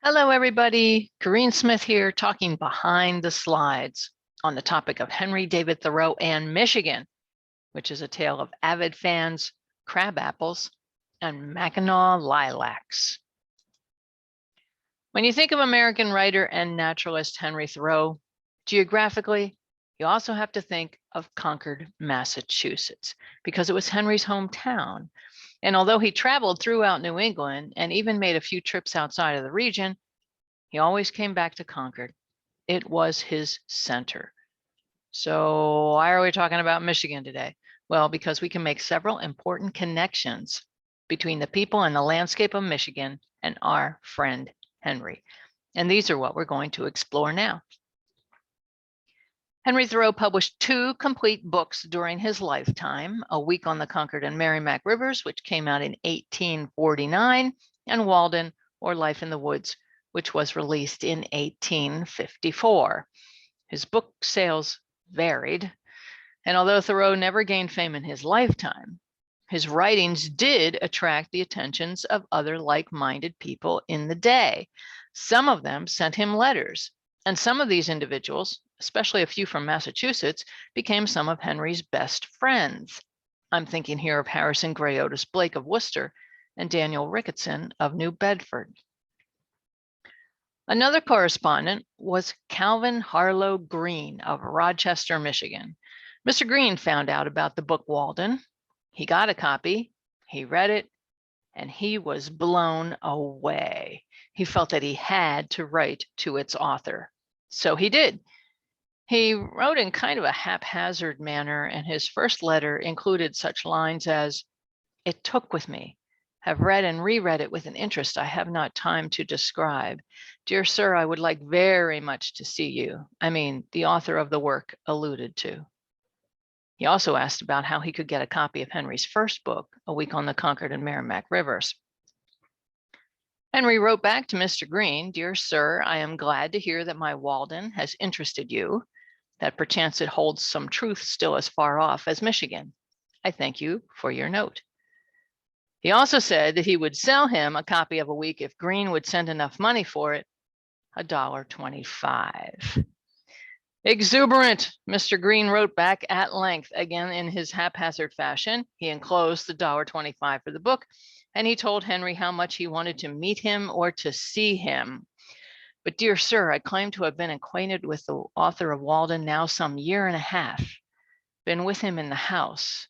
Hello, everybody. Corinne Smith here, talking behind the slides on the topic of Henry David Thoreau and Michigan, which is a tale of Avid fans, crab apples, and Mackinac Lilacs. When you think of American writer and naturalist Henry Thoreau, geographically, you also have to think of Concord, Massachusetts, because it was Henry's hometown. And although he traveled throughout New England and even made a few trips outside of the region, he always came back to Concord. It was his center. So why are we talking about Michigan today? Well, because we can make several important connections between the people and the landscape of Michigan and our friend Henry. And these are what we're going to explore now. Henry Thoreau published 2 complete books during his lifetime, A Week on the Concord and Merrimack Rivers, which came out in 1849, and Walden, or Life in the Woods, which was released in 1854. His book sales varied, and although Thoreau never gained fame in his lifetime, his writings did attract the attentions of other like-minded people in the day. Some of them sent him letters, and some of these individuals, especially a few from Massachusetts, became some of Henry's best friends. I'm thinking here of Harrison Gray Otis Blake of Worcester and Daniel Ricketson of New Bedford. Another correspondent was Calvin Harlow Green of Rochester, Michigan. Mr. Green found out about the book Walden. He got a copy, he read it, and he was blown away. He felt that he had to write to its author. So he did. He wrote in kind of a haphazard manner, and his first letter included such lines as, "It took with me. Have read and reread it with an interest I have not time to describe. Dear sir, I would like very much to see you." I mean, the author of the work alluded to. He also asked about how he could get a copy of Henry's first book, A Week on the Concord and Merrimack Rivers. Henry wrote back to Mr. Green, "Dear sir, I am glad to hear that my Walden has interested you, that perchance it holds some truth still as far off as Michigan. I thank you for your note." He also said that he would sell him a copy of A Week if Green would send enough money for it, $1.25. Exuberant, Mr. Green wrote back at length, again in his haphazard fashion. He enclosed the $1.25 for the book, and he told Henry how much he wanted to meet him or to see him. "But dear sir, I claim to have been acquainted with the author of Walden now some year and a half, been with him in the house,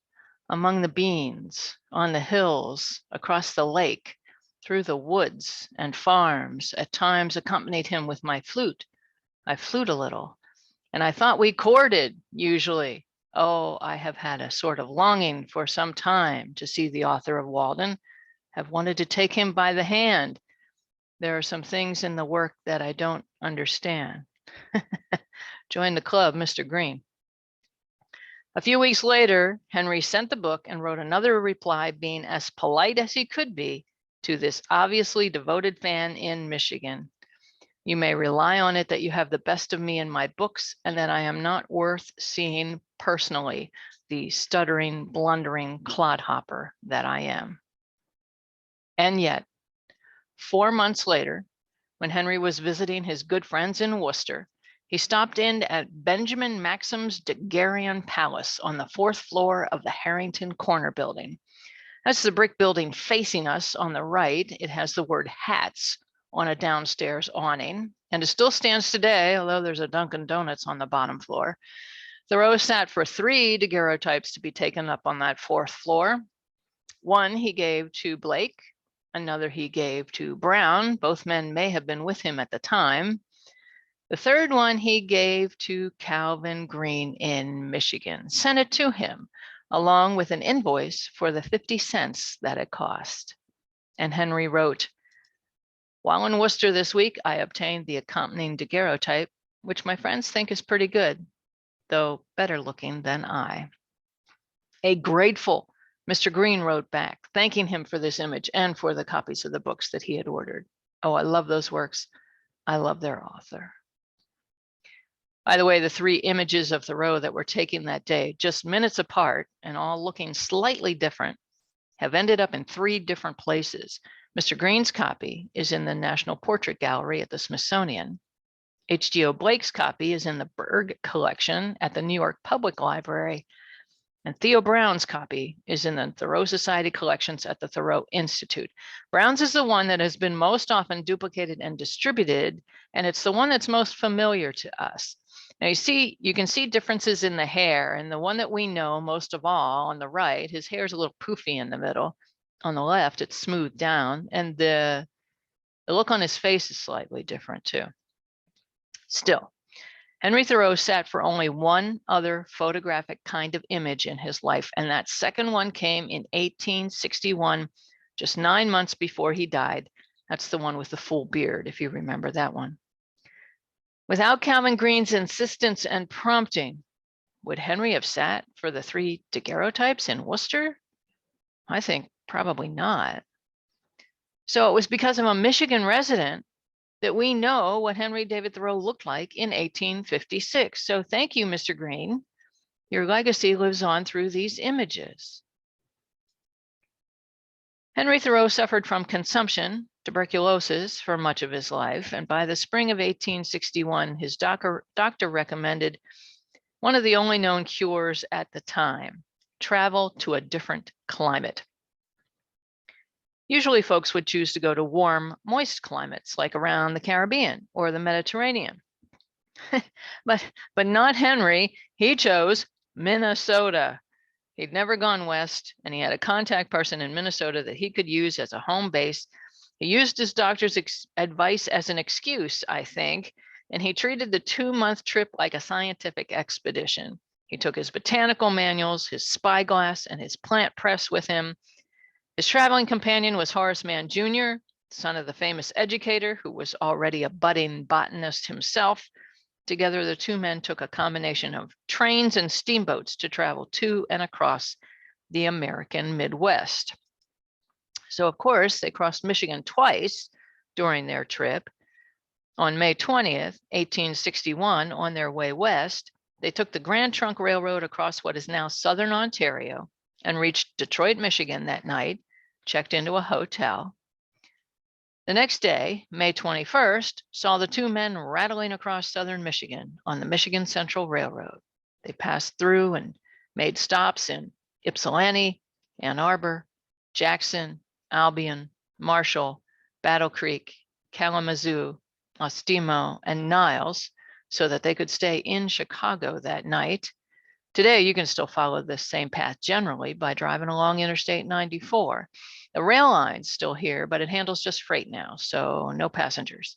among the beans, on the hills, across the lake, through the woods and farms, at times accompanied him with my flute. I flute a little, and I thought we courted usually. Oh, I have had a sort of longing for some time to see the author of Walden, have wanted to take him by the hand. There are some things in the work that I don't understand." Join the club, Mr. Green. A few weeks later, Henry sent the book and wrote another reply, being as polite as he could be to this obviously devoted fan in Michigan. "You may rely on it that you have the best of me in my books, and that I am not worth seeing personally, the stuttering, blundering clodhopper that I am." And yet, 4 months later, when Henry was visiting his good friends in Worcester, he stopped in at Benjamin Maxim's Daguerrean Palace on the 4th floor of the Harrington Corner building. That's the brick building facing us on the right. It has the word hats on a downstairs awning, and it still stands today, although there's a Dunkin' Donuts on the bottom floor. Thoreau sat for 3 daguerreotypes to be taken up on that 4th floor. One he gave to Blake, another he gave to Brown. Both men may have been with him at the time. The third one he gave to Calvin Green in Michigan, sent it to him, along with an invoice for the 50 cents that it cost. And Henry wrote, "While in Worcester this week, I obtained the accompanying daguerreotype, which my friends think is pretty good, though better looking than I." A grateful Mr. Green wrote back, thanking him for this image and for the copies of the books that he had ordered. Oh, I love those works. I love their author. By the way, the 3 images of Thoreau that were taken that day, just minutes apart and all looking slightly different, have ended up in 3 different places. Mr. Green's copy is in the National Portrait Gallery at the Smithsonian. H.G.O. Blake's copy is in the Berg collection at the New York Public Library. And Theo Brown's copy is in the Thoreau Society collections at the Thoreau Institute. Brown's is the one that has been most often duplicated and distributed, and it's the one that's most familiar to us. Now you can see differences in the hair, and the one that we know most of all on the right, his hair is a little poofy in the middle. On the left, it's smoothed down, and the look on his face is slightly different too. Still, Henry Thoreau sat for only one other photographic kind of image in his life, and that second one came in 1861, just 9 months before he died. That's the one with the full beard, if you remember that one. Without Calvin Green's insistence and prompting, would Henry have sat for the 3 daguerreotypes in Worcester? I think probably not. So it was because of a Michigan resident that we know what Henry David Thoreau looked like in 1856. So thank you, Mr. Green. Your legacy lives on through these images. Henry Thoreau suffered from consumption, tuberculosis, for much of his life, and by the spring of 1861, his doctor recommended one of the only known cures at the time: travel to a different climate. Usually folks would choose to go to warm, moist climates like around the Caribbean or the Mediterranean. but not Henry. He chose Minnesota. He'd never gone west, and he had a contact person in Minnesota that he could use as a home base. He used his doctor's advice as an excuse, I think, and he treated the 2-month trip like a scientific expedition. He took his botanical manuals, his spyglass, and his plant press with him. His traveling companion was Horace Mann Jr., son of the famous educator who was already a budding botanist himself. Together, the 2 men took a combination of trains and steamboats to travel to and across the American Midwest. So, of course, they crossed Michigan twice during their trip. On May 20th, 1861, on their way west, they took the Grand Trunk Railroad across what is now southern Ontario and reached Detroit, Michigan that night, checked into a hotel. The next day, May 21st, saw the 2 men rattling across southern Michigan on the Michigan Central Railroad. They passed through and made stops in Ypsilanti, Ann Arbor, Jackson, Albion, Marshall, Battle Creek, Kalamazoo, Ostemo, and Niles, so that they could stay in Chicago that night. Today, you can still follow this same path generally by driving along Interstate 94. The rail line's still here, but it handles just freight now, so no passengers.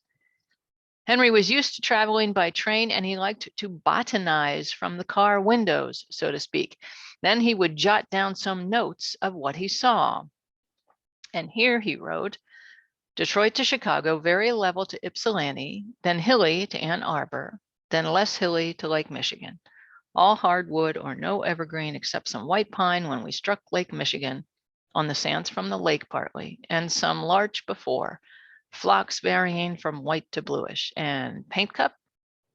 Henry was used to traveling by train, and he liked to botanize from the car windows, so to speak. Then he would jot down some notes of what he saw. And here he wrote, Detroit to Chicago, very level to Ypsilanti, then hilly to Ann Arbor, then less hilly to Lake Michigan. All hardwood or no evergreen except some white pine when we struck Lake Michigan, on the sands from the lake partly, and some larch before, flocks varying from white to bluish, and paint cup,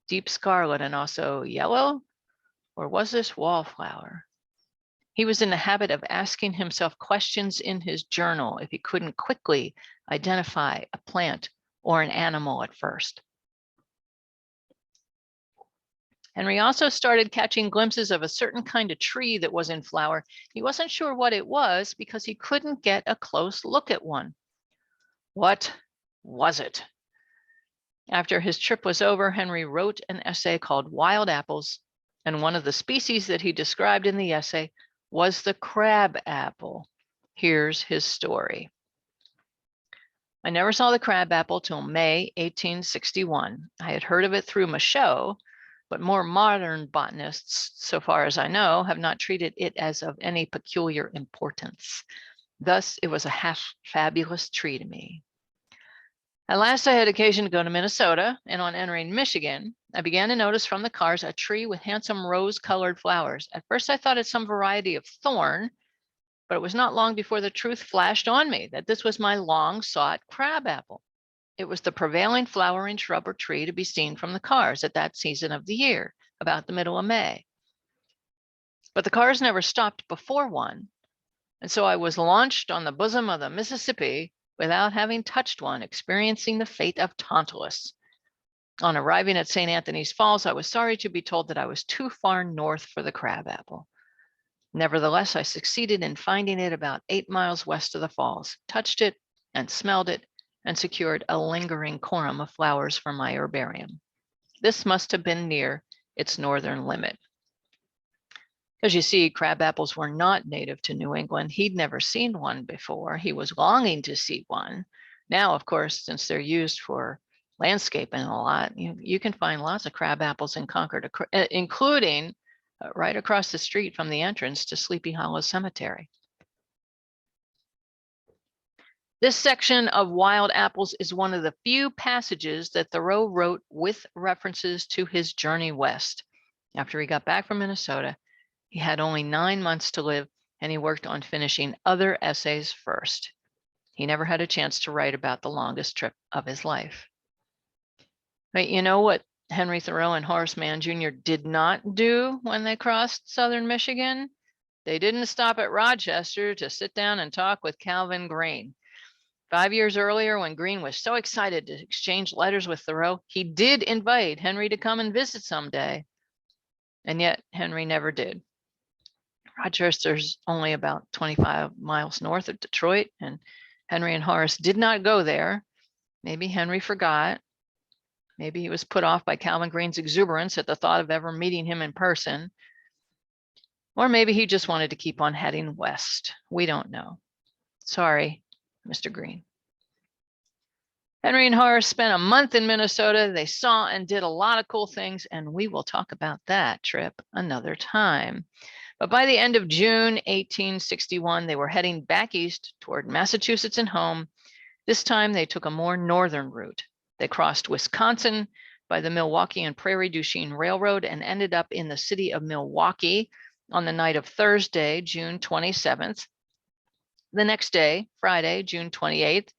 deep scarlet and also yellow, or was this wallflower? He was in the habit of asking himself questions in his journal if he couldn't quickly identify a plant or an animal at first. Henry also started catching glimpses of a certain kind of tree that was in flower. He wasn't sure what it was because he couldn't get a close look at one. What was it? After his trip was over, Henry wrote an essay called Wild Apples, and one of the species that he described in the essay was the crab apple. Here's his story. I never saw the crab apple till May 1861. I had heard of it through Michaud, but more modern botanists, so far as I know, have not treated it as of any peculiar importance. Thus, it was a half fabulous tree to me. At last, I had occasion to go to Minnesota, and on entering Michigan, I began to notice from the cars a tree with handsome rose-colored flowers. At first, I thought it some variety of thorn, but it was not long before the truth flashed on me that this was my long-sought crabapple. It was the prevailing flowering shrub or tree to be seen from the cars at that season of the year, about the middle of May. But the cars never stopped before one, And so I was launched on the bosom of the Mississippi without having touched one, experiencing the fate of Tantalus. On arriving at St. Anthony's Falls, I was sorry to be told that I was too far north for the crabapple. Nevertheless, I succeeded in finding it about 8 miles west of the falls, touched it and smelled it, and secured a lingering corymb of flowers for my herbarium. This must have been near its northern limit. As you see, crabapples were not native to New England. He'd never seen one before. He was longing to see one. Now, of course, since they're used for landscaping a lot, you can find lots of crabapples in Concord, including right across the street from the entrance to Sleepy Hollow Cemetery. This section of Wild Apples is one of the few passages that Thoreau wrote with references to his journey west. After he got back from Minnesota, he had only 9 months to live, and he worked on finishing other essays first. He never had a chance to write about the longest trip of his life. But you know what Henry Thoreau and Horace Mann Jr. did not do when they crossed southern Michigan? They didn't stop at Rochester to sit down and talk with Calvin Greene. 5 years earlier, when Greene was so excited to exchange letters with Thoreau, he did invite Henry to come and visit someday. And yet Henry never did. Rochester's only about 25 miles north of Detroit, and Henry and Horace did not go there. Maybe Henry forgot. Maybe he was put off by Calvin Greene's exuberance at the thought of ever meeting him in person. Or maybe he just wanted to keep on heading west. We don't know. Sorry, Mr. Greene. Henry and Horace spent a month in Minnesota. They saw and did a lot of cool things, and we will talk about that trip another time. But by the end of June 1861, they were heading back east toward Massachusetts and home. This time they took a more northern route. They crossed Wisconsin by the Milwaukee and Prairie du Chien Railroad and ended up in the city of Milwaukee on the night of Thursday, June 27th. The next day, Friday, June 28th,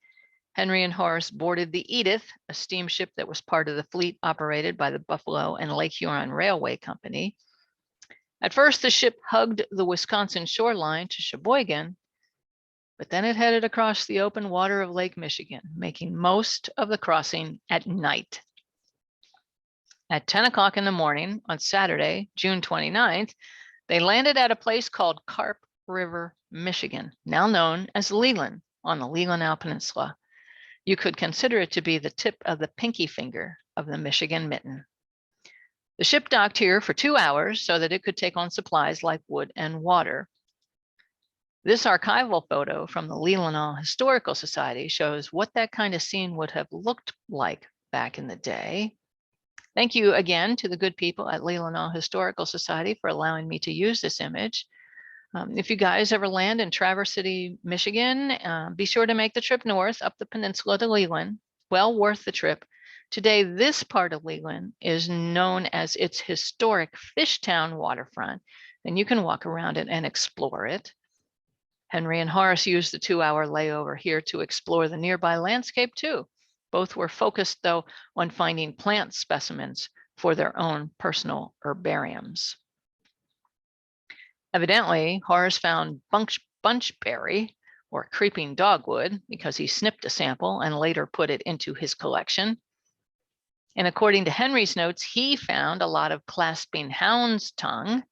Henry and Horace boarded the Edith, a steamship that was part of the fleet operated by the Buffalo and Lake Huron Railway Company. At first, the ship hugged the Wisconsin shoreline to Sheboygan, but then it headed across the open water of Lake Michigan, making most of the crossing at night. At 10 o'clock in the morning on Saturday, June 29th, they landed at a place called Carp River, Michigan, now known as Leland, on the Leelanau Peninsula. You could consider it to be the tip of the pinky finger of the Michigan mitten. The ship docked here for 2 hours so that it could take on supplies like wood and water. This archival photo from the Leelanau Historical Society shows what that kind of scene would have looked like back in the day. Thank you again to the good people at Leelanau Historical Society for allowing me to use this image. If you guys ever land in Traverse City, Michigan, be sure to make the trip north up the peninsula to Leland. Well worth the trip. Today, this part of Leland is known as its historic Fishtown waterfront, and you can walk around it and explore it. Henry and Horace used the 2-hour layover here to explore the nearby landscape too. Both were focused, though, on finding plant specimens for their own personal herbariums. Evidently, Horace found bunchberry, or creeping dogwood, because he snipped a sample and later put it into his collection. And according to Henry's notes, he found a lot of clasping hound's tongue.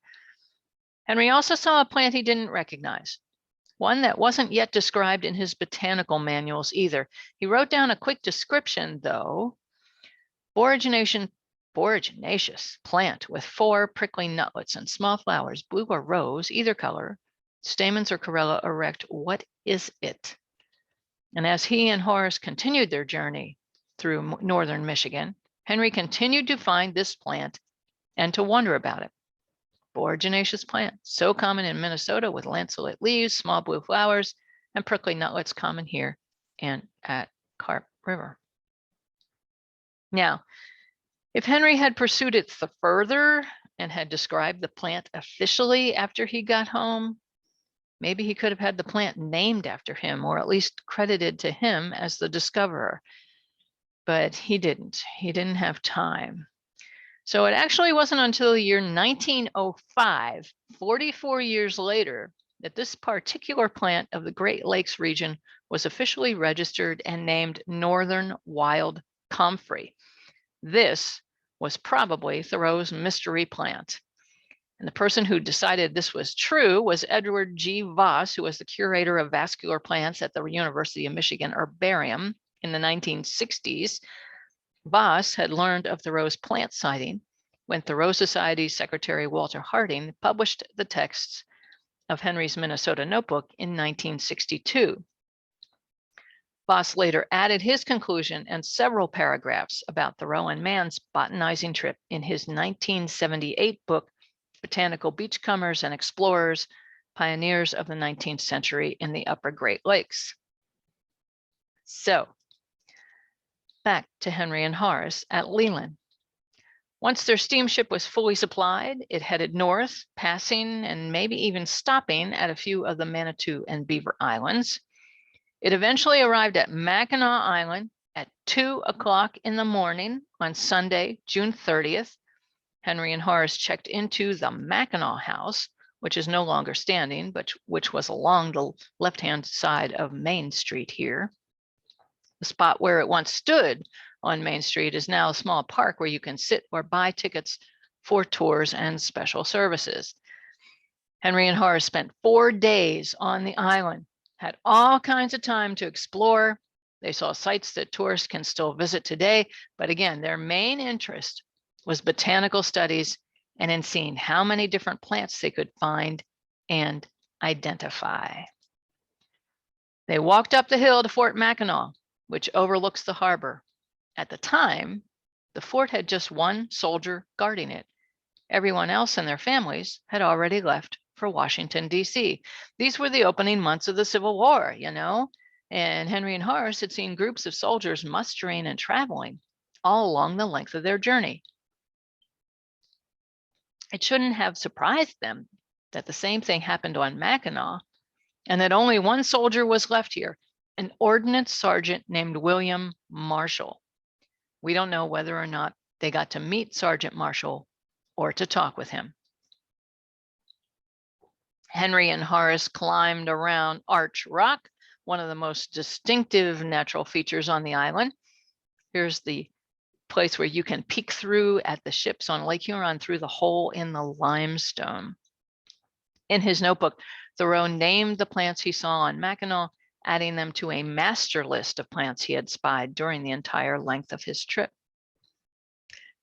Henry also saw a plant he didn't recognize, one that wasn't yet described in his botanical manuals either. He wrote down a quick description, though. Boraginaceous plant with 4 prickly nutlets and small flowers, blue or rose, either color, stamens or corolla erect. What is it? And as he and Horace continued their journey through northern Michigan, Henry continued to find this plant and to wonder about it. Boraginaceous plant, so common in Minnesota with lanceolate leaves, small blue flowers, and prickly nutlets, common here and at Carp River. Now, if Henry had pursued it further and had described the plant officially after he got home, maybe he could have had the plant named after him, or at least credited to him as the discoverer. But he didn't. He didn't have time. So it actually wasn't until the year 1905, 44 years later, that this particular plant of the Great Lakes region was officially registered and named Northern Wild Comfrey. This was probably Thoreau's mystery plant. And the person who decided this was true was Edward G. Voss, who was the curator of vascular plants at the University of Michigan Herbarium in the 1960s. Voss had learned of Thoreau's plant sighting when Thoreau Society's secretary Walter Harding published the texts of Henry's Minnesota Notebook in 1962. Voss later added his conclusion and several paragraphs about Thoreau and Mann's botanizing trip in his 1978 book, Botanical Beachcombers and Explorers, Pioneers of the 19th Century in the Upper Great Lakes. So, back to Henry and Horace at Leland. Once their steamship was fully supplied, it headed north, passing and maybe even stopping at a few of the Manitou and Beaver Islands. It eventually arrived at Mackinac Island at 2 o'clock in the morning on Sunday, June 30th. Henry and Horace checked into the Mackinac House, which is no longer standing, but which was along the left-hand side of Main Street here. The spot where it once stood on Main Street is now a small park where you can sit or buy tickets for tours and special services. Henry and Horace spent 4 days on the island, had all kinds of time to explore. They saw sites that tourists can still visit today, but again, their main interest was botanical studies and in seeing how many different plants they could find and identify. They walked up the hill to Fort Mackinac, which overlooks the harbor. At the time, the fort had just one soldier guarding it. Everyone else and their families had already left for Washington, D.C. These were the opening months of the Civil War, you know, and Henry and Horace had seen groups of soldiers mustering and traveling all along the length of their journey. It shouldn't have surprised them that the same thing happened on Mackinac and that only one soldier was left here, an ordnance sergeant named William Marshall. We don't know whether or not they got to meet Sergeant Marshall or to talk with him. Henry and Horace climbed around Arch Rock, one of the most distinctive natural features on the island. Here's the place where you can peek through at the ships on Lake Huron through the hole in the limestone. In his notebook, Thoreau named the plants he saw on Mackinac, adding them to a master list of plants he had spied during the entire length of his trip.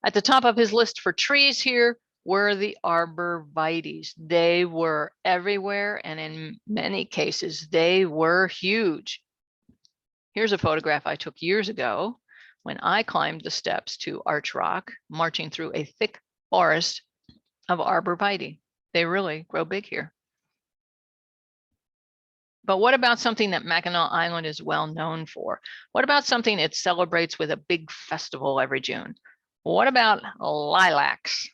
At the top of his list for trees here were the arborvitaes. They were everywhere, and in many cases, they were huge. Here's a photograph I took years ago when I climbed the steps to Arch Rock, marching through a thick forest of arborvitae. They really grow big here. But what about something that Mackinac Island is well known for? What about something it celebrates with a big festival every June? What about lilacs?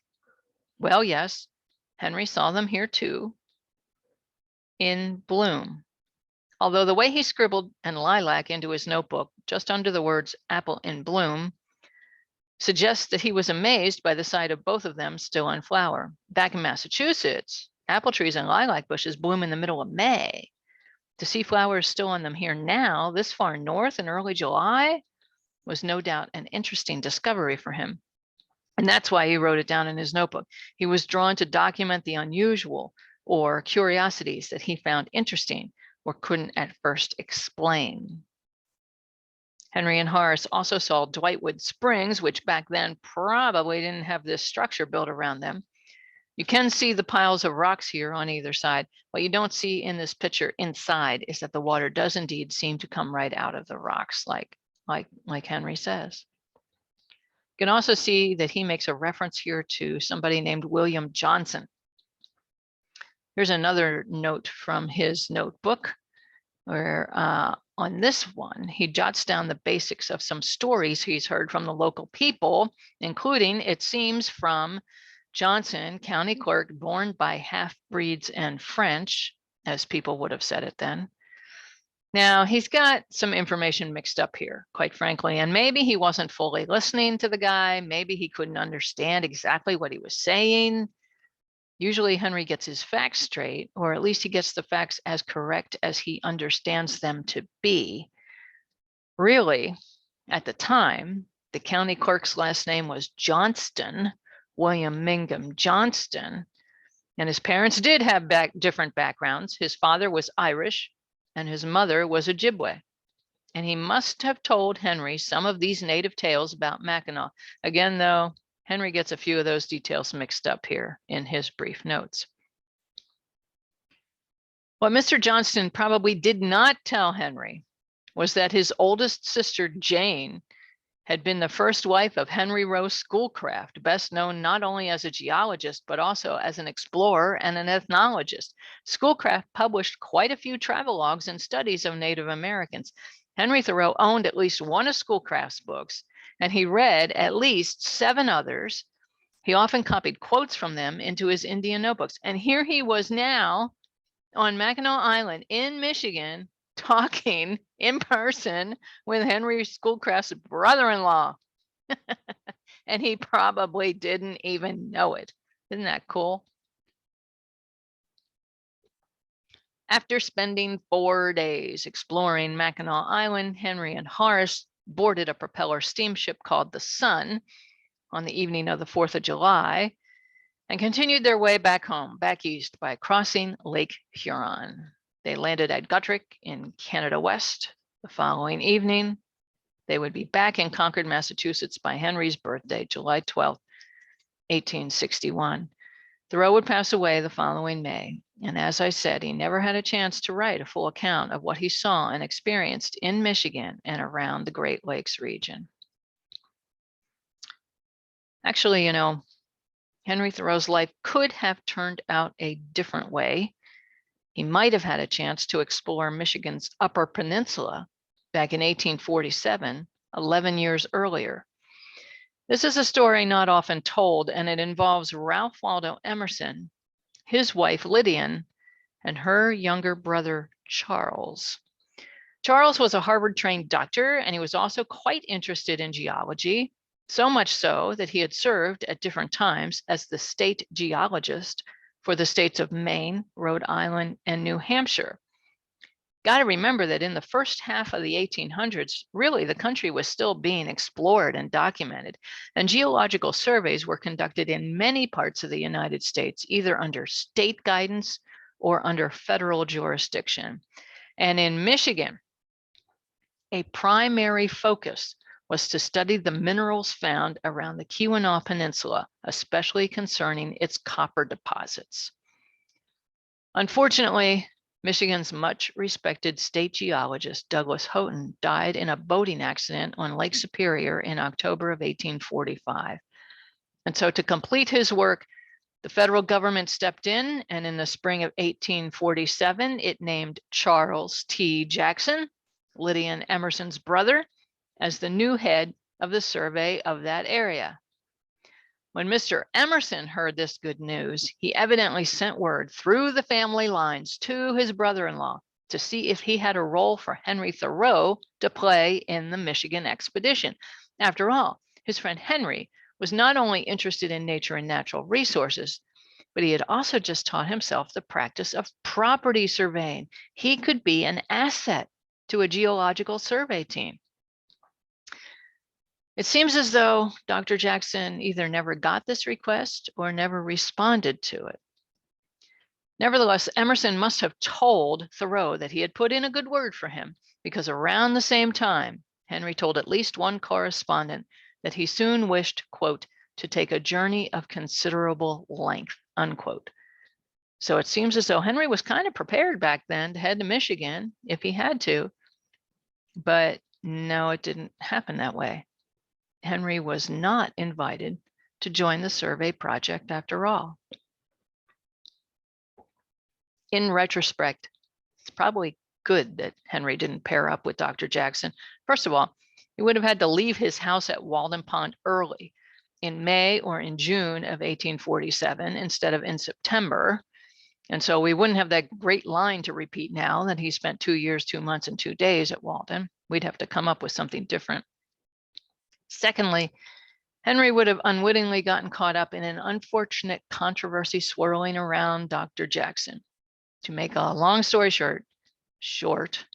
Well, yes, Henry saw them here too, in bloom. Although the way he scribbled "and lilac" into his notebook, just under the words "apple in bloom," suggests that he was amazed by the sight of both of them still in flower. Back in Massachusetts, apple trees and lilac bushes bloom in the middle of May. To see flowers still on them here now, this far north in early July, was no doubt an interesting discovery for him. And that's why he wrote it down in his notebook. He was drawn to document the unusual or curiosities that he found interesting or couldn't at first explain. Henry and Horace also saw Dwightwood Springs, which back then probably didn't have this structure built around them. You can see the piles of rocks here on either side. What you don't see in this picture inside is that the water does indeed seem to come right out of the rocks, like Henry says. You can also see that he makes a reference here to somebody named William Johnson. Here's another note from his notebook where on this one, he jots down the basics of some stories he's heard from the local people, including, it seems, from Johnson, county clerk, born by half-breeds and French, as people would have said it then. Now, he's got some information mixed up here, quite frankly, and maybe he wasn't fully listening to the guy. Maybe he couldn't understand exactly what he was saying. Usually Henry gets his facts straight, or at least he gets the facts as correct as he understands them to be. Really, at the time, the county clerk's last name was Johnston, William Mingham Johnston, and his parents did have different backgrounds. His father was Irish and his mother was Ojibwe. And he must have told Henry some of these native tales about Mackinac. Again, though, Henry gets a few of those details mixed up here in his brief notes. What Mr. Johnston probably did not tell Henry was that his oldest sister, Jane, had been the first wife of Henry Rowe Schoolcraft, best known not only as a geologist, but also as an explorer and an ethnologist. Schoolcraft published quite a few travelogues and studies of Native Americans. Henry Thoreau owned at least one of Schoolcraft's books, and he read at least 7 others. He often copied quotes from them into his Indian notebooks. And here he was now on Mackinac Island in Michigan, talking in person with Henry Schoolcraft's brother-in-law. And he probably didn't even know it. Isn't that cool? After spending 4 days exploring Mackinac Island, Henry and Horace boarded a propeller steamship called the Sun on the evening of the 4th of July and continued their way back home, back east, by crossing Lake Huron. They landed at Guthrie in Canada West. The following evening, they would be back in Concord, Massachusetts by Henry's birthday, July 12, 1861. Thoreau would pass away the following May, and as I said, he never had a chance to write a full account of what he saw and experienced in Michigan and around the Great Lakes region. Actually, you know, Henry Thoreau's life could have turned out a different way. He might have had a chance to explore Michigan's Upper Peninsula back in 1847, 11 years earlier. This is a story not often told, and it involves Ralph Waldo Emerson, his wife Lydian, and her younger brother Charles. Charles was a Harvard-trained doctor, and he was also quite interested in geology, so much so that he had served at different times as the state geologist for the states of Maine, Rhode Island, and New Hampshire. Got to remember that in the first half of the 1800s, really the country was still being explored and documented, and geological surveys were conducted in many parts of the United States, either under state guidance or under federal jurisdiction. And in Michigan, a primary focus was to study the minerals found around the Keweenaw Peninsula, especially concerning its copper deposits. Unfortunately, Michigan's much respected state geologist, Douglas Houghton, died in a boating accident on Lake Superior in October of 1845. And so to complete his work, the federal government stepped in, and in the spring of 1847, it named Charles T. Jackson, Lydian Emerson's brother, as the new head of the survey of that area. When Mr. Emerson heard this good news, he evidently sent word through the family lines to his brother-in-law to see if he had a role for Henry Thoreau to play in the Michigan expedition. After all, his friend Henry was not only interested in nature and natural resources, but he had also just taught himself the practice of property surveying. He could be an asset to a geological survey team. It seems as though Dr. Jackson either never got this request or never responded to it. Nevertheless, Emerson must have told Thoreau that he had put in a good word for him, because around the same time, Henry told at least one correspondent that he soon wished, quote, to take a journey of considerable length, unquote. So it seems as though Henry was kind of prepared back then to head to Michigan if he had to, but no, it didn't happen that way. Henry was not invited to join the survey project after all. In retrospect, it's probably good that Henry didn't pair up with Dr. Jackson. First of all, he would have had to leave his house at Walden Pond early in May or in June of 1847 instead of in September. And so we wouldn't have that great line to repeat now that he spent 2 years, 2 months, and 2 days at Walden. We'd have to come up with something different. Secondly, Henry would have unwittingly gotten caught up in an unfortunate controversy swirling around Dr. Jackson. To make a long story short,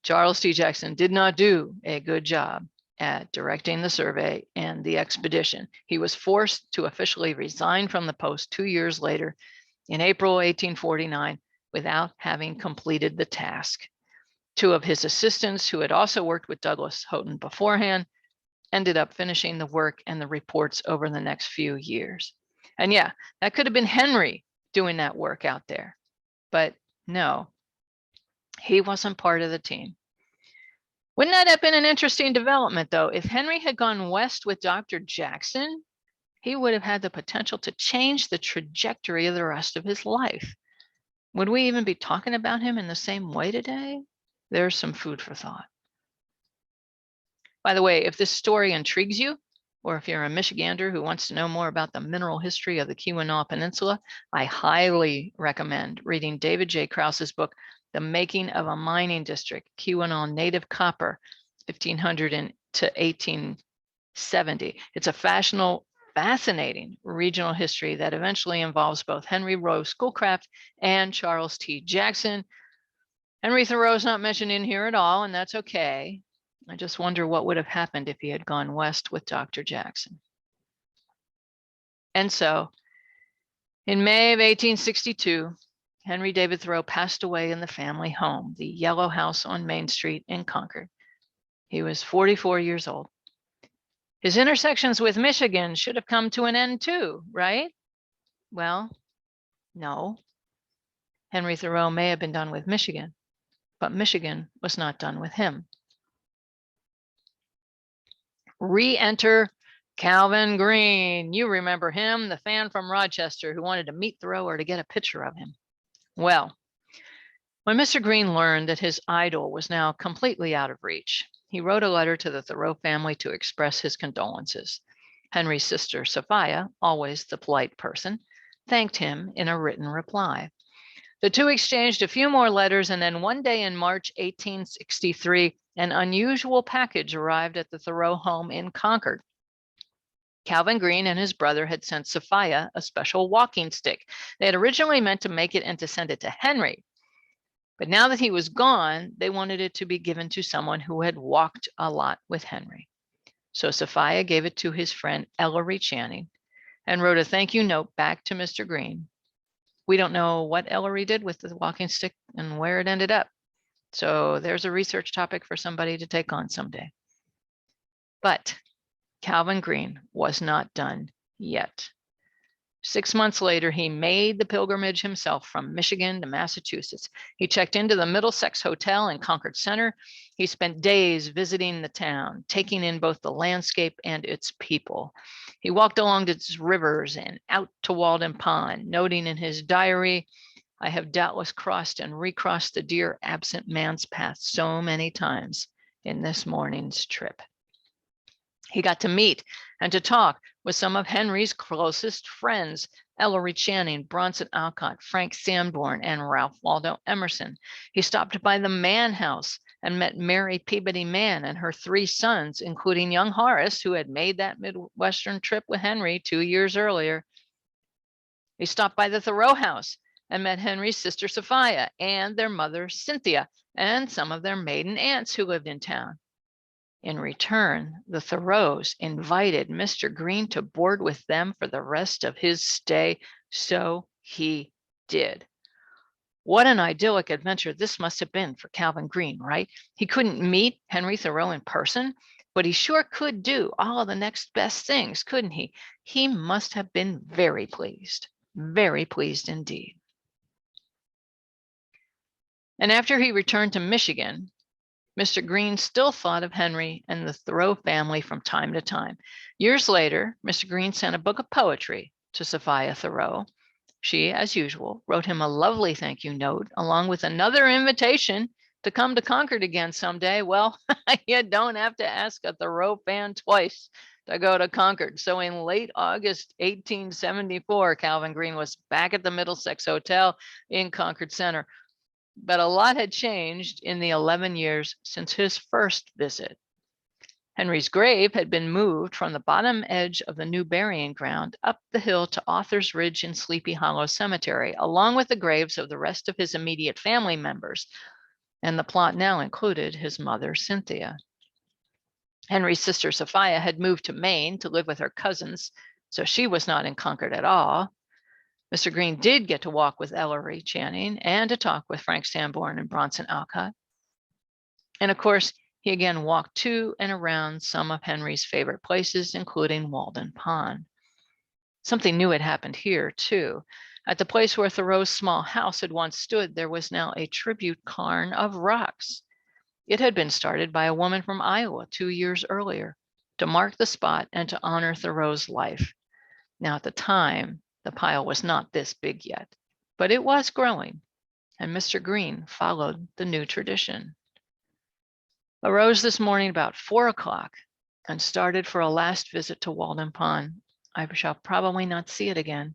Charles T. Jackson did not do a good job at directing the survey and the expedition. He was forced to officially resign from the post 2 years later in April 1849 without having completed the task. Two of his assistants, who had also worked with Douglas Houghton beforehand, ended up finishing the work and the reports over the next few years. And yeah, that could have been Henry doing that work out there, but no, he wasn't part of the team. Wouldn't that have been an interesting development, though? If Henry had gone west with Dr. Jackson, he would have had the potential to change the trajectory of the rest of his life. Would we even be talking about him in the same way today? There's some food for thought. By the way, if this story intrigues you, or if you're a Michigander who wants to know more about the mineral history of the Keweenaw Peninsula, I highly recommend reading David J. Krause's book, The Making of a Mining District, Keweenaw Native Copper, 1500 to 1870. It's a fascinating regional history that eventually involves both Henry Rowe Schoolcraft and Charles T. Jackson. Henry Thoreau is not mentioned in here at all, and that's okay. I just wonder what would have happened if he had gone west with Dr. Jackson. And so, in May of 1862, Henry David Thoreau passed away in the family home, the Yellow House on Main Street in Concord. He was 44 years old. His intersections with Michigan should have come to an end too, right? Well, no. Henry Thoreau may have been done with Michigan, but Michigan was not done with him. Re-enter Calvin Green. You remember him, the fan from Rochester who wanted to meet Thoreau or to get a picture of him. Well, when Mr. Green learned that his idol was now completely out of reach, he wrote a letter to the Thoreau family to express his condolences. Henry's sister, Sophia, always the polite person, thanked him in a written reply. The two exchanged a few more letters, and then one day in March 1863, an unusual package arrived at the Thoreau home in Concord. Calvin Green and his brother had sent Sophia a special walking stick. They had originally meant to make it and to send it to Henry, but now that he was gone, they wanted it to be given to someone who had walked a lot with Henry. So Sophia gave it to his friend Ellery Channing and wrote a thank you note back to Mr. Green. We don't know what Ellery did with the walking stick and where it ended up. So there's a research topic for somebody to take on someday. But Calvin Green was not done yet. 6 months later, he made the pilgrimage himself from Michigan to Massachusetts. He checked into the Middlesex Hotel in Concord Center. He spent days visiting the town, taking in both the landscape and its people. He walked along its rivers and out to Walden Pond, noting in his diary, I have doubtless crossed and recrossed the dear absent man's path so many times in this morning's trip. He got to meet and to talk with some of Henry's closest friends, Ellery Channing, Bronson Alcott, Frank Sanborn, and Ralph Waldo Emerson. He stopped by the Mann House and met Mary Peabody Mann and her 3 sons, including young Horace, who had made that Midwestern trip with Henry 2 years earlier. He stopped by the Thoreau house and met Henry's sister Sophia and their mother Cynthia and some of their maiden aunts who lived in town. In return, the Thoreaus invited Mr. Green to board with them for the rest of his stay, so he did. What an idyllic adventure this must have been for Calvin Green, right? He couldn't meet Henry Thoreau in person, but he sure could do all of the next best things, couldn't he? He must have been very pleased indeed. And after he returned to Michigan, Mr. Green still thought of Henry and the Thoreau family from time to time. Years later, Mr. Green sent a book of poetry to Sophia Thoreau. She, as usual, wrote him a lovely thank you note, along with another invitation to come to Concord again someday. Well, you don't have to ask a Thoreau fan twice to go to Concord. So in late August 1874, Calvin Green was back at the Middlesex Hotel in Concord Center. But a lot had changed in the 11 years since his first visit. Henry's grave had been moved from the bottom edge of the new burying ground up the hill to Author's Ridge in Sleepy Hollow Cemetery, along with the graves of the rest of his immediate family members, and the plot now included his mother, Cynthia. Henry's sister, Sophia, had moved to Maine to live with her cousins, so she was not in Concord at all. Mr. Green did get to walk with Ellery Channing and to talk with Frank Sanborn and Bronson Alcott. And of course, he again walked to and around some of Henry's favorite places, including Walden Pond. Something new had happened here, too. At the place where Thoreau's small house had once stood, there was now a tribute cairn of rocks. It had been started by a woman from Iowa 2 years earlier to mark the spot and to honor Thoreau's life. Now, at the time, the pile was not this big yet, but it was growing, and Mr. Green followed the new tradition. Arose this morning about 4 o'clock and started for a last visit to Walden Pond. I shall probably not see it again.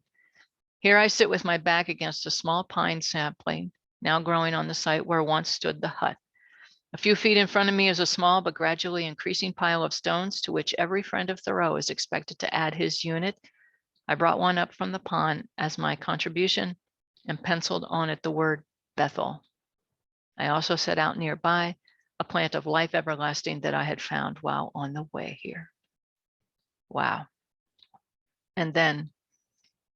Here I sit with my back against a small pine sapling, now growing on the site where once stood the hut. A few feet in front of me is a small but gradually increasing pile of stones to which every friend of Thoreau is expected to add his unit. I brought one up from the pond as my contribution and penciled on it the word Bethel. I also set out nearby a plant of life everlasting that I had found while on the way here. Wow. And then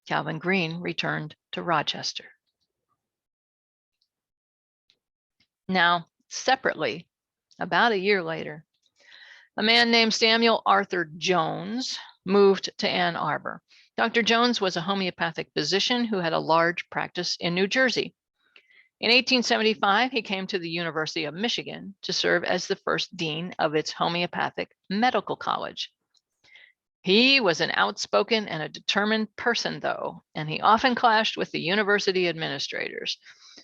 Calvin Green returned to Rochester. Now, separately, about a year later, a man named Samuel Arthur Jones moved to Ann Arbor. Dr. Jones was a homeopathic physician who had a large practice in New Jersey. In 1875, he came to the University of Michigan to serve as the first dean of its homeopathic medical college. He was an outspoken and a determined person, though, and he often clashed with the university administrators.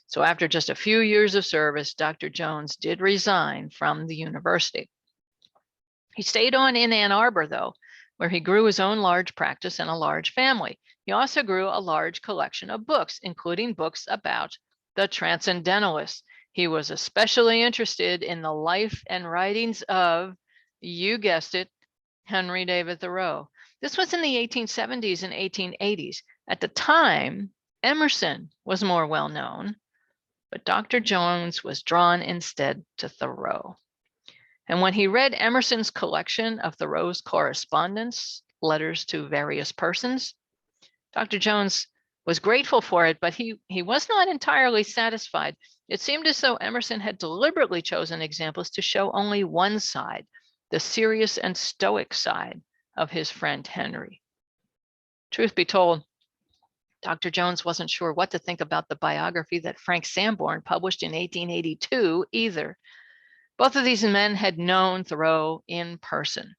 So after just a few years of service, Dr. Jones did resign from the university. He stayed on in Ann Arbor, though, where he grew his own large practice and a large family. He also grew a large collection of books, including books about the Transcendentalists. He was especially interested in the life and writings of, you guessed it, Henry David Thoreau. This was in the 1870s and 1880s. At the time, Emerson was more well known, but Dr. Jones was drawn instead to Thoreau. And when he read Emerson's collection of Thoreau's correspondence, letters to various persons, Dr. Jones was grateful for it, but he was not entirely satisfied. It seemed as though Emerson had deliberately chosen examples to show only one side, the serious and stoic side of his friend Henry. Truth be told, Dr. Jones wasn't sure what to think about the biography that Frank Sanborn published in 1882 either. Both of these men had known Thoreau in person,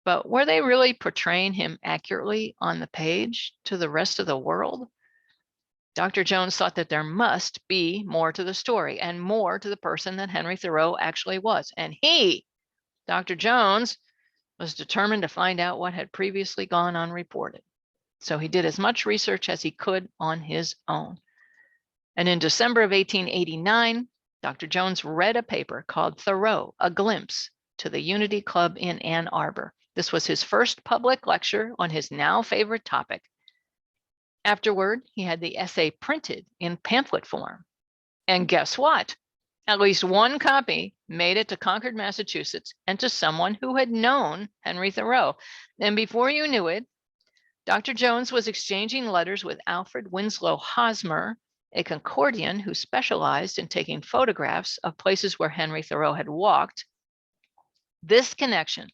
but were they really portraying him accurately on the page to the rest of the world? Dr. Jones thought that there must be more to the story and more to the person that Henry Thoreau actually was. And he, Dr. Jones, was determined to find out what had previously gone unreported. So he did as much research as he could on his own. And in December of 1889, Dr. Jones read a paper called Thoreau, A Glimpse, to the Unity Club in Ann Arbor. This was his first public lecture on his now favorite topic. Afterward, he had the essay printed in pamphlet form. And guess what? At least one copy made it to Concord, Massachusetts, and to someone who had known Henry Thoreau. And before you knew it, Dr. Jones was exchanging letters with Alfred Winslow Hosmer, a Concordian who specialized in taking photographs of places where Henry Thoreau had walked. This connection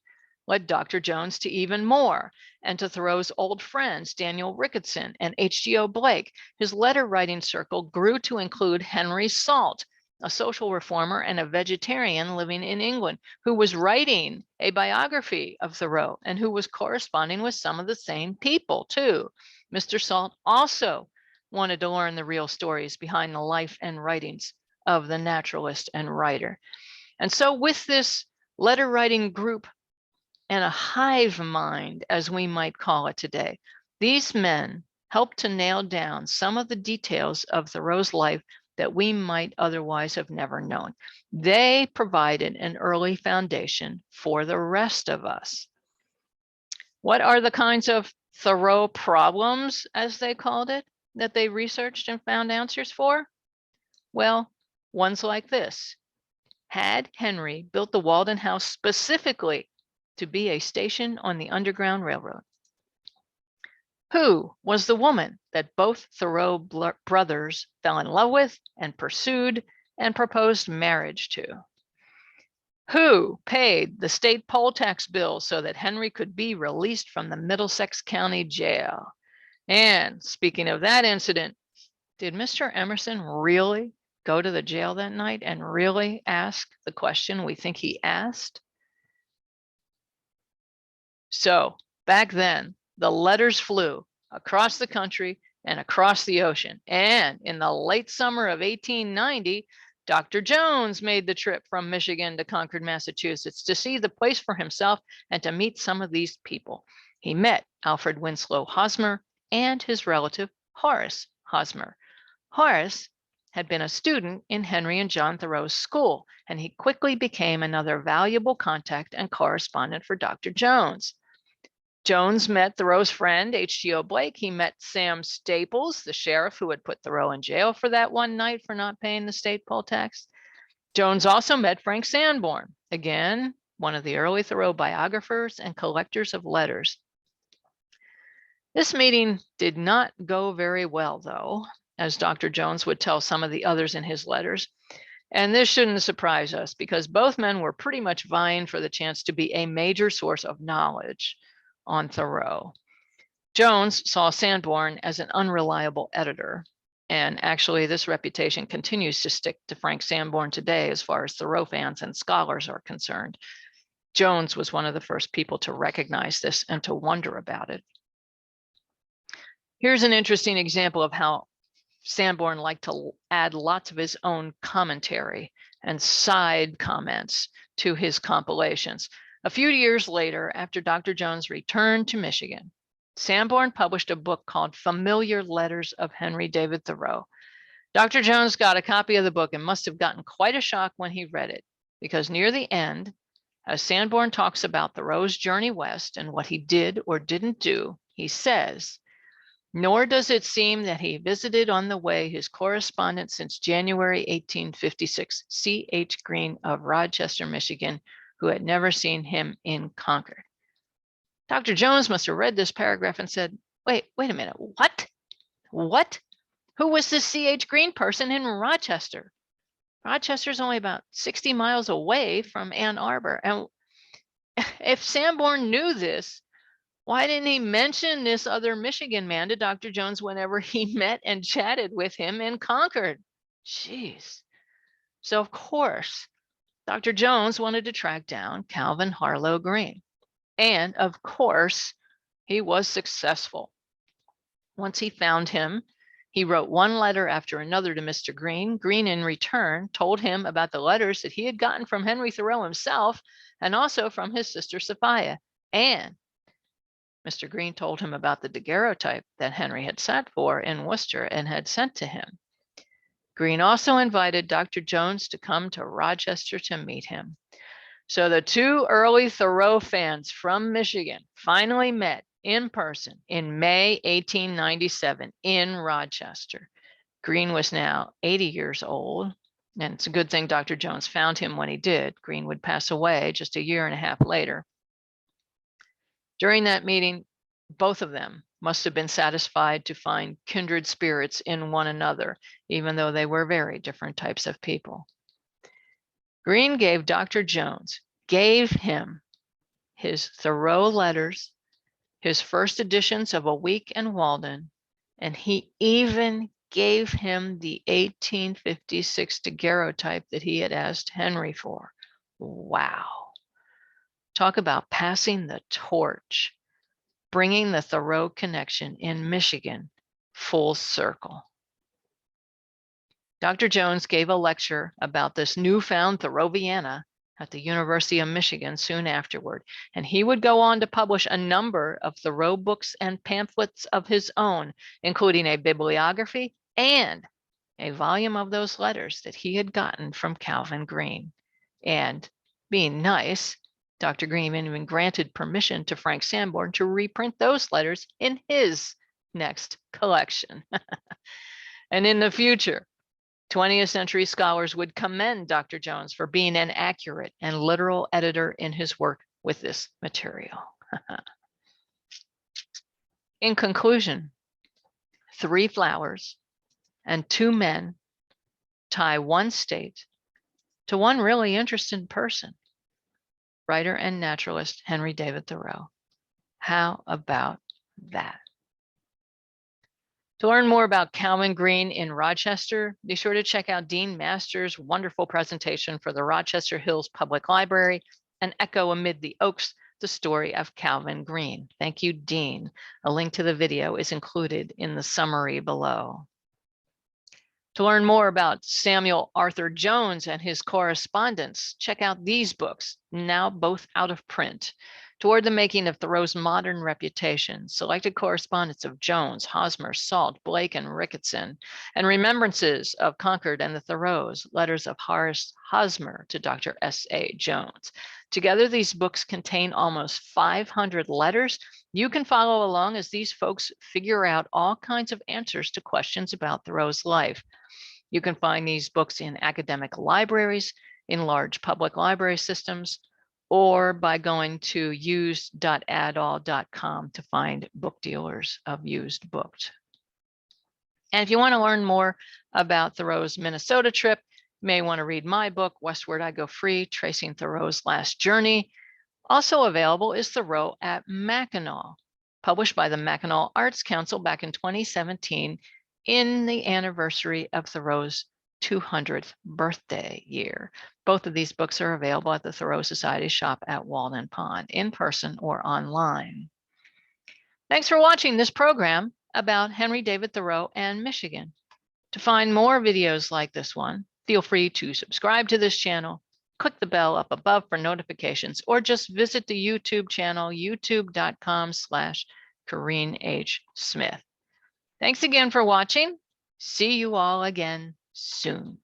led Dr. Jones to even more, and to Thoreau's old friends, Daniel Ricketson and H.G.O. Blake. His letter writing circle grew to include Henry Salt, a social reformer and a vegetarian living in England, who was writing a biography of Thoreau and who was corresponding with some of the same people too. Mr. Salt also wanted to learn the real stories behind the life and writings of the naturalist and writer. And so with this letter writing group and a hive mind, as we might call it today, these men helped to nail down some of the details of Thoreau's life that we might otherwise have never known. They provided an early foundation for the rest of us. What are the kinds of Thoreau problems, as they called it, that they researched and found answers for? Well, ones like this. Had Henry built the Walden House specifically to be a station on the Underground Railroad? Who was the woman that both Thoreau brothers fell in love with and pursued and proposed marriage to? Who paid the state poll tax bill so that Henry could be released from the Middlesex County Jail? And speaking of that incident, did Mr. Emerson really go to the jail that night and really ask the question we think he asked? So back then, the letters flew across the country and across the ocean. And in the late summer of 1890, Dr. Jones made the trip from Michigan to Concord, Massachusetts to see the place for himself and to meet some of these people. He met Alfred Winslow Hosmer and his relative Horace Hosmer. Horace had been a student in Henry and John Thoreau's school, and he quickly became another valuable contact and correspondent for Dr. Jones. Jones met Thoreau's friend, H.G.O. Blake. He met Sam Staples, the sheriff who had put Thoreau in jail for that one night for not paying the state poll tax. Jones also met Frank Sanborn, again, one of the early Thoreau biographers and collectors of letters. This meeting did not go very well, though, as Dr. Jones would tell some of the others in his letters. And this shouldn't surprise us because both men were pretty much vying for the chance to be a major source of knowledge on Thoreau. Jones saw Sanborn as an unreliable editor, and actually this reputation continues to stick to Frank Sanborn today as far as Thoreau fans and scholars are concerned. Jones was one of the first people to recognize this and to wonder about it. Here's an interesting example of how Sanborn liked to add lots of his own commentary and side comments to his compilations. A few years later, after Dr. Jones returned to Michigan, Sanborn published a book called Familiar Letters of Henry David Thoreau. Dr. Jones got a copy of the book and must have gotten quite a shock when he read it, because near the end, as Sanborn talks about Thoreau's journey west and what he did or didn't do, he says, "Nor does it seem that he visited on the way his correspondent since January 1856, C.H. Green of Rochester, Michigan, who had never seen him in Concord." Dr. Jones must have read this paragraph and said, wait a minute, what? Who was this C.H. Green person in Rochester? Rochester's only about 60 miles away from Ann Arbor. And if Sanborn knew this, why didn't he mention this other Michigan man to Dr. Jones whenever he met and chatted with him in Concord? Jeez. So of course, Dr. Jones wanted to track down Calvin Harlow Green. And of course, he was successful. Once he found him, he wrote one letter after another to Mr. Green. Green, in return, told him about the letters that he had gotten from Henry Thoreau himself and also from his sister Sophia. And Mr. Green told him about the daguerreotype that Henry had sat for in Worcester and had sent to him. Green also invited Dr. Jones to come to Rochester to meet him. So the two early Thoreau fans from Michigan finally met in person in May 1897 in Rochester. Green was now 80 years old, and it's a good thing Dr. Jones found him when he did. Green would pass away just a year and a half later. During that meeting, both of them must have been satisfied to find kindred spirits in one another, even though they were very different types of people. Green gave Dr. Jones, gave him his Thoreau letters, his first editions of A Week in Walden, and he even gave him the 1856 daguerreotype that he had asked Henry for. Wow. Talk about passing the torch, bringing the Thoreau connection in Michigan full circle. Dr. Jones gave a lecture about this newfound Thoreauviana at the University of Michigan soon afterward, and he would go on to publish a number of Thoreau books and pamphlets of his own, including a bibliography and a volume of those letters that he had gotten from Calvin Green. And being nice, Dr. Green even granted permission to Frank Sanborn to reprint those letters in his next collection. And in the future, 20th century scholars would commend Dr. Jones for being an accurate and literal editor in his work with this material. In conclusion, 3 flowers and 2 men tie one state to one really interesting person, writer and naturalist Henry David Thoreau. How about that? To learn more about Calvin Green in Rochester, be sure to check out Dean Masters' wonderful presentation for the Rochester Hills Public Library, An Echo Amid the Oaks, the story of Calvin Green. Thank you, Dean. A link to the video is included in the summary below. To learn more about Samuel Arthur Jones and his correspondence, check out these books, now both out of print. Toward the Making of Thoreau's Modern Reputation, Selected Correspondence of Jones, Hosmer, Salt, Blake, and Ricketson, and Remembrances of Concord and the Thoreaus, Letters of Horace Hosmer to Dr. S.A. Jones. Together, these books contain almost 500 letters. You can follow along as these folks figure out all kinds of answers to questions about Thoreau's life. You can find these books in academic libraries, in large public library systems, or by going to used.adall.com to find book dealers of used books. And if you want to learn more about Thoreau's Minnesota trip, you may want to read my book, Westward I Go Free, Tracing Thoreau's Last Journey. Also available is Thoreau at Mackinac, published by the Mackinac Arts Council back in 2017 in the anniversary of Thoreau's 200th birthday year. Both of these books are available at the Thoreau Society shop at Walden Pond, in person or online. Thanks for watching this program about Henry David Thoreau and Michigan. To find more videos like this one, feel free to subscribe to this channel, click the bell up above for notifications, or just visit the YouTube channel, youtube.com/Corinne H. Smith. Thanks again for watching. See you all again soon.